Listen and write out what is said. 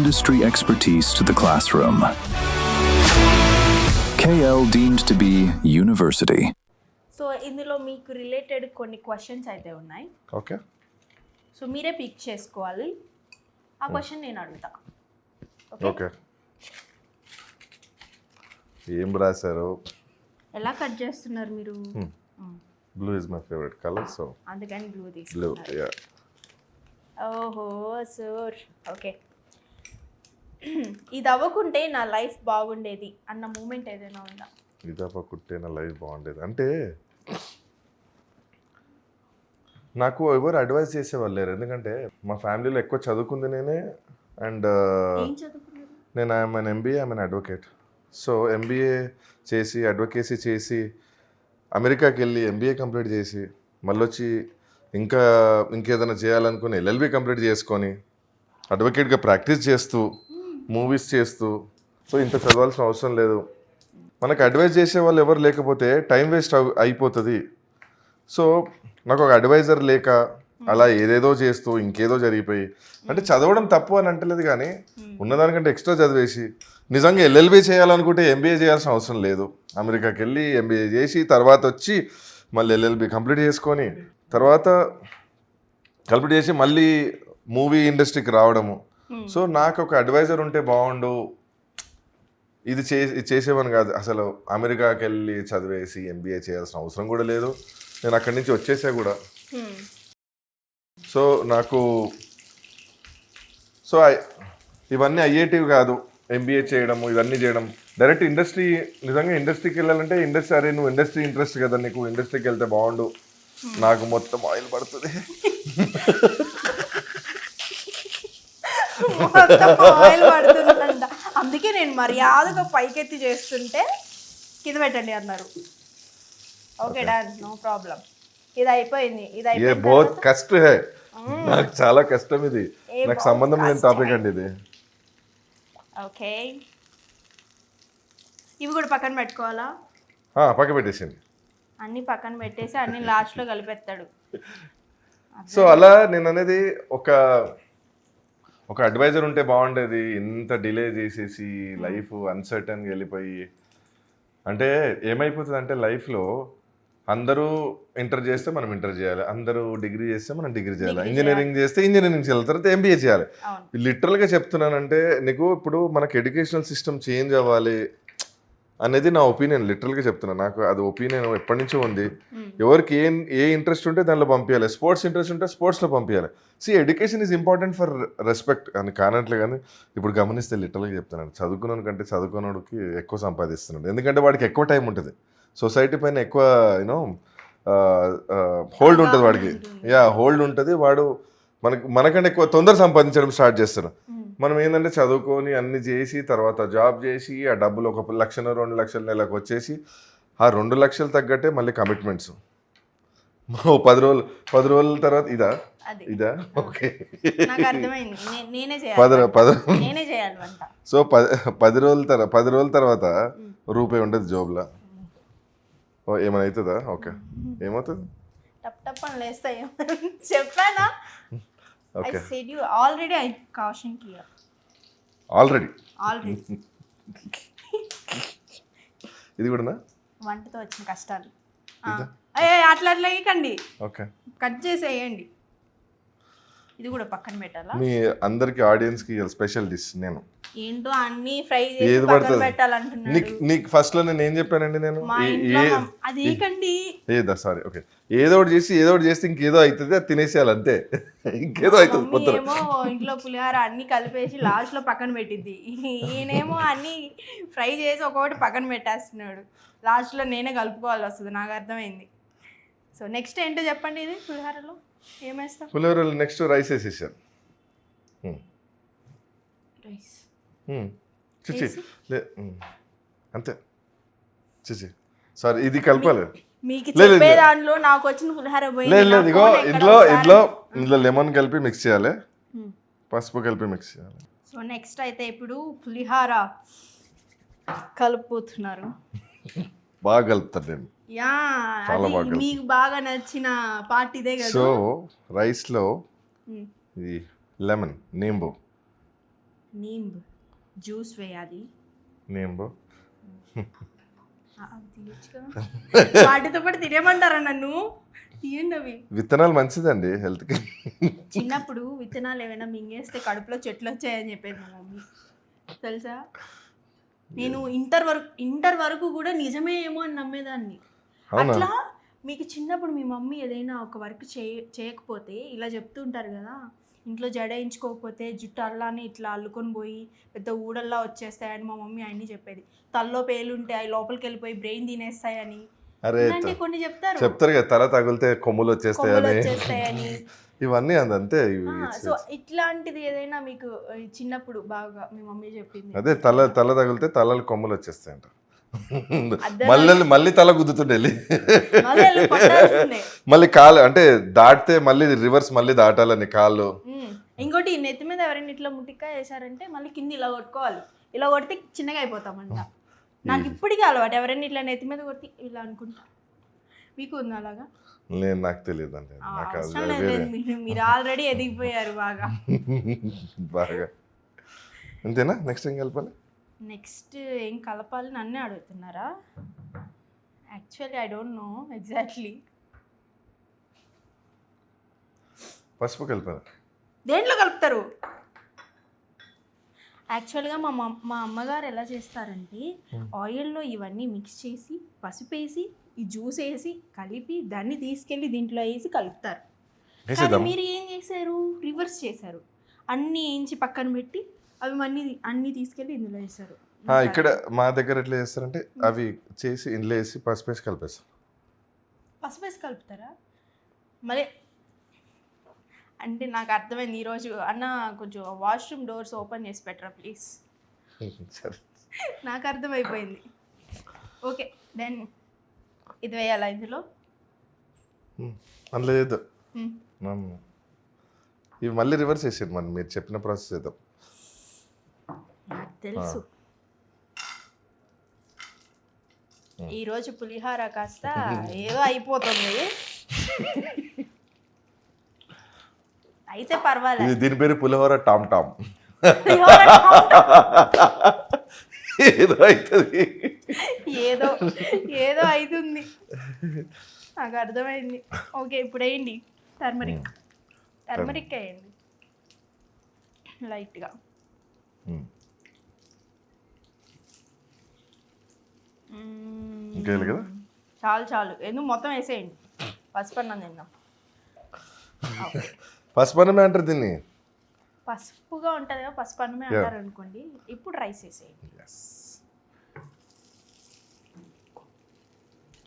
industry expertise to the classroom. KL deemed to be university. So ఇందులో మీకు related కొన్ని questions అయితే ఉన్నాయి. ఓకే. సో మీరే పిక్ చేసుకోవాలి. ఆ క్వశ్చన్ నేను అడుగుతా. ఓకే. ఏం రాశారు? ఎలా కట్ చేస్తున్నారు మీరు? Blue is my favourite colour, so అందుకని బ్లూ బ్లూ. తీసుకున్నారు. యా. ఓహో సూర్. ఓకే. ఇది అవ్వకుంటే నా లైఫ్ బాగుండేది అన్న మూమెంట్ ఏదైనా ఉందా? ఇది అవ్వకుంటే నా లైఫ్ బాగుండేది అంటే నాకు ఎవరు అడ్వైస్ చేసేవాళ్ళు లేరు. ఎందుకంటే మా ఫ్యామిలీలో ఎక్కువ చదువుకుంది నేనే. అండ్ ఏం చదువుకున్నారు? నేను I'm MBA, I'm advocate. So MBA చేసి అడ్వకేసీ చేసి అమెరికాకి వెళ్ళి ఎంబీఏ కంప్లీట్ చేసి మళ్ళీ వచ్చి ఇంకేదైనా చేయాలనుకుని ఎల్ఎల్బీ కంప్లీట్ చేసుకొని అడ్వకేట్గా ప్రాక్టీస్ చేస్తూ మూవీస్ చేస్తూ, సో ఇంత చదవాల్సిన అవసరం లేదు. మనకు అడ్వైజ్ చేసే వాళ్ళు ఎవరు లేకపోతే టైం వేస్ట్ అయిపోతుంది. సో నాకు ఒక అడ్వైజర్ లేక అలా ఏదేదో చేస్తూ ఇంకేదో జరిగిపోయి, అంటే చదవడం తప్పు అని అంటలేదు కానీ ఉన్నదానికంటే ఎక్స్ట్రా చదివేసి నిజంగా ఎల్ఎల్బీ చేయాలనుకుంటే ఎంబీఏ చేయాల్సిన అవసరం లేదు. అమెరికాకి వెళ్ళి ఎంబీఏ చేసి తర్వాత వచ్చి మళ్ళీ ఎల్ఎల్బీ కంప్లీట్ చేసుకొని తర్వాత కంప్లీట్ చేసి మళ్ళీ మూవీ ఇండస్ట్రీకి రావడము. సో నాకు ఒక అడ్వైజర్ ఉంటే బాగుండు, ఇది చేసేవని కాదు. అసలు అమెరికాకి వెళ్ళి చదివేసి ఎంబీఏ చేయాల్సిన అవసరం కూడా లేదు. నేను అక్కడి నుంచి వచ్చేసా కూడా. సో నాకు ఇవన్నీ అయ్యేటివి కాదు. ఎంబీఏ చేయడము ఇవన్నీ చేయడం డైరెక్ట్ నిజంగా ఇండస్ట్రీకి వెళ్ళాలంటే అరే నువ్వు ఇండస్ట్రీ ఇంట్రెస్ట్ కదా, నీకు ఇండస్ట్రీకి వెళ్తే బాగుండు. నాకు మొత్తం ఆయిల్ పడుతుంది. అందుకే నేను మర్యాదగా పైకెత్తి చేస్తుంటే కింద పెట్టండి అన్నారు. Okay done, no problem. ఇది అయిపోయింది. బహుత్ కష్ట హై, నాకు చాలా కష్టం ఇది. నాకు సంబంధం లేని టాపిక్ అండి ఇది. ఓకే, ఇవి కూడా పక్కన పెట్టుకోవాలా? పక్కన పెట్టేసింది. అన్ని పక్కన పెట్టేసి అన్ని లాస్ట్లో కలిపేస్తాడు. సో అలా నేను అనేది ఒక అడ్వైజర్ ఉంటే బాగుండేది. ఇంత డిలే చేసేసి లైఫ్ అన్సర్టన్గా వెళ్ళిపోయి, అంటే ఏమైపోతుంది అంటే లైఫ్లో అందరూ ఇంటర్ చేస్తే మనం ఇంటర్ చేయాలి, అందరూ డిగ్రీ చేస్తే మనం డిగ్రీ చేయాలి, ఇంజనీరింగ్ చేస్తే ఇంజనీరింగ్ చేయాలి, తర్వాత ఎంబీఏ చేయాలి. లిటరల్గా చెప్తున్నానంటే నీకు ఇప్పుడు మనకు ఎడ్యుకేషనల్ సిస్టమ్ చేంజ్ అవ్వాలి అనేది నా ఒపీనియన్. లిటరల్గా చెప్తున్నాను, నాకు అది ఒపీనియన్ ఎప్పటి నుంచో ఉంది. ఎవరికి ఏ ఇంట్రెస్ట్ ఉంటే దానిలో పంపించాలి, స్పోర్ట్స్ ఇంట్రెస్ట్ ఉంటే స్పోర్ట్స్లో పంపించాలి. Education is important for respect అని కానట్లే. కానీ ఇప్పుడు గమనిస్తే లిటరల్గా చెప్తున్నాను, చదువుకున్నాను కంటే చదువుకున్నోడికి ఎక్కువ సంపాదిస్తున్నాడు. ఎందుకంటే వాడికి ఎక్కువ టైం ఉంటుంది, సొసైటీ పైన ఎక్కువ హోల్డ్ ఉంటుంది వాడికి. హోల్డ్ ఉంటుంది. వాడు మనకంటే ఎక్కువ తొందర సంపాదించడం స్టార్ట్ చేస్తాడు. మనం ఏంటంటే చదువుకొని అన్ని చేసి తర్వాత జాబ్ చేసి ఆ డబ్బులు 1 లక్ష 2 లక్షల నెలకు వచ్చేసి ఆ 2 లక్షలు తగ్గట్టే మళ్ళీ కమిట్మెంట్స్. 10 రోజుల తర్వాత ఇదా ఓకే. సో 10 రోజుల తర్వాత రూపాయి ఉంటుంది జోబ్లో. ఏమైనా అవుతుందా? ఓకే, ఏమవుతుంది? చెప్పానా? ఆల్రెడీ ఇది కూడా వంటతో వచ్చిన కష్టాలు అట్లా ఇకండి. ఓకే, కట్ చేసేయండి. ఇది కూడా పక్కన పెట్టాలా? మీ అందరికి ఆడియన్స్ కి స్పెషల్ డిష్. నేను ఏంటో అన్ని ఫ్రై చేసి పక్కన పెట్టాలంటున్నాడు. నీకు ఫస్ట్ లో నేను ఏం చెప్పానండి? నేను సారీ ఓకే, ఏదో ఒకటి చేస్తే ఇంకేదో అవుతుంది, అది తినేసేయాలి అంతే, ఇంకేదో అవుతుంది. ఏమో ఇంట్లో పులిహార అన్ని కలిపేసి లాస్ట్ లో పక్కన పెట్టిద్ది. ఈయనేమో అన్ని ఫ్రై చేసి ఒక్కొక్కటి పక్కన పెట్టేస్తున్నాడు. లాస్ట్ లో నేనే కలుపుకోవాల్సి వస్తుంది. నాకు అర్థమైంది. సో నెక్స్ట్ ఏంటో చెప్పండి. ఇది పులిహారలో ఏమేస్తాం? పులిహోరలో నెక్స్ట్ రైస్ వేసేసాను. చిచి అంతే. చిచి సారీ, ఇది కలపాలి. మీకు చెప్పే దాంట్లో నాకు వచ్చిన పులిహోర లేదు. ఇగో ఇందులో లెమన్ కలిపి మిక్స్ చేయాలి, పసుపు కలిపి మిక్స్ చేయాలి. సో నెక్స్ట్ అయితే ఇప్పుడు పులిహోర కలుపుతున్నారు. బాగా కలుపుతాను నేను. మీకు బాగా నచ్చిన పార్ట్ ఇదే కదా. సో రైస్లో ఇది లెమన్, నింబు నీంబ్ జ్యూస్ వేయాలి. నేంబో తీయచ్చు కదా, వాటితో పాటు తినేమంటారా నన్ను? తీయండి అవి. విత్తనాలు మంచిదండి హెల్త్కి. చిన్నప్పుడు విత్తనాలు ఏమైనా మింగేస్తే కడుపులో చెట్లు వచ్చాయని చెప్పేది మా మమ్మీ, తెలుసా? నేను ఇంటర్ వరకు కూడా నిజమే ఏమో అని నమ్మేదాన్ని. అవునా? అట్లా మీకు చిన్నప్పుడు మీ మమ్మీ ఏదైనా ఒక వర్క్ చేయకపోతే ఇలా చెప్తూ ఉంటారు కదా, ఇంట్లో జడేయించుకోకపోతే జుట్టు అల్లానే ఇట్లా అల్లుకొని పోయి పెద్ద ఊడల్లా వచ్చేస్తాయని మా మమ్మీ అన్నీ చెప్పేది. తల్లో పేలుంటే అవి లోపలికి వెళ్ళిపోయి బ్రెయిన్ తినేస్తాయని అరే ఇలాంటివి కొన్ని చెప్తారు కదా, తల తగిలితే కొమ్ములు వచ్చేస్తాయని. వచ్చేస్తాయని. ఇవన్నీ అంతే. సో ఇట్లాంటిది ఏదైనా మీకు చిన్నప్పుడు బాగా మీ మమ్మీ చెప్పింది? అదే తల తగిలితే తలలు కొమ్ములు వచ్చేస్తాయంట. అర్థం మళ్ళీ తల గుద్దుతుండే, మళ్ళీ పట్టాల్సిందే. మళ్ళీ కాలు అంటే దాటితే మళ్ళీ రివర్స్ మళ్ళీ దాటాలని కాళ్ళు. ఇంకోటి నెత్తి మీద ఎవరైనా ఇట్లా ముట్టికాయ వేసారంటే మళ్ళీ కింద ఇలా కొట్టుకోవాలి, ఇలా కొడితే చిన్నగా అయిపోతామంట. నాకు ఇప్పటికీ అలవాటు, ఎవరైనా ఇట్లా నెత్తి మీద కొట్టి ఇలా అనుకుంటా. మీకు ఉంది అలాగా? నాకు తెలియదు అండి. అవసరం లేదు, మీరు ఆల్రెడీ ఎదిగిపోయారు బాగా. బాగా అంతేనా? నెక్స్ట్ ఏం కలపాలి? నెక్స్ట్ ఏం కలపాలి నన్నే అడుగుతున్నారా? Actually I don't know exactly. పసుపు కలపాలి. దేంట్లో కలుపుతారు? యాక్చువల్గా మా అమ్మగారు ఎలా చేస్తారంటే ఆయిల్లో ఇవన్నీ మిక్స్ చేసి పసుపు వేసి ఈ జ్యూస్ వేసి కలిపి దాన్ని తీసుకెళ్ళి దీంట్లో వేసి కలుపుతారు. కానీ మీరు ఏం చేశారు? రివర్స్ చేశారు. అన్నీ వేయించి పక్కన పెట్టి అవి అన్నీ తీసుకెళ్ళి ఇందులో వేస్తారు. ఇక్కడ మా దగ్గర ఎట్లా చేస్తారంటే అవి చేసి ఇందులో వేసి పసుపు వేసి కలిపేస్తారు. పసుపు వేసి కలుపుతారా? మళ్ళీ అంటే నాకు అర్థమైంది ఈరోజు. అన్న కొంచెం వాష్రూమ్ డోర్స్ ఓపెన్ చేసి పెట్టరా ప్లీజ్. నాకు అర్థమైపోయింది. ఓకే దెన్ ఇది వేయాలా ఇందులో? అందులో లేదు, ఇవి మళ్ళీ రివర్స్ చేసారు. మనం మీరు చెప్పిన ప్రాసెస్ చేద్దాం. నాకు తెలుసు. ఈరోజు పులిహార కాస్త ఏదో అయిపోతుంది అయితే పర్వాలేదు. దీని పేరు పులిహోర టామ్ టామ్. ఏదో అవుతుంది, ఏదో అవుతుంది, నాకు అర్థమైంది. ఓకే ఇప్పుడు వేయండి టర్మరిక్ వేయండి లైట్గా. ఇంకేయాలి కదా? చాలు ఎందుకు మొత్తం వేసేయండి. పసుపు అన్నం తిందాం. పసుపు అన్నమే అంటారు దీన్ని. పసుపుగా ఉంటుంది కదా, పసుపు అన్నమే అంటారు అనుకోండి. ఇప్పుడు రైస్ వేసేయండి.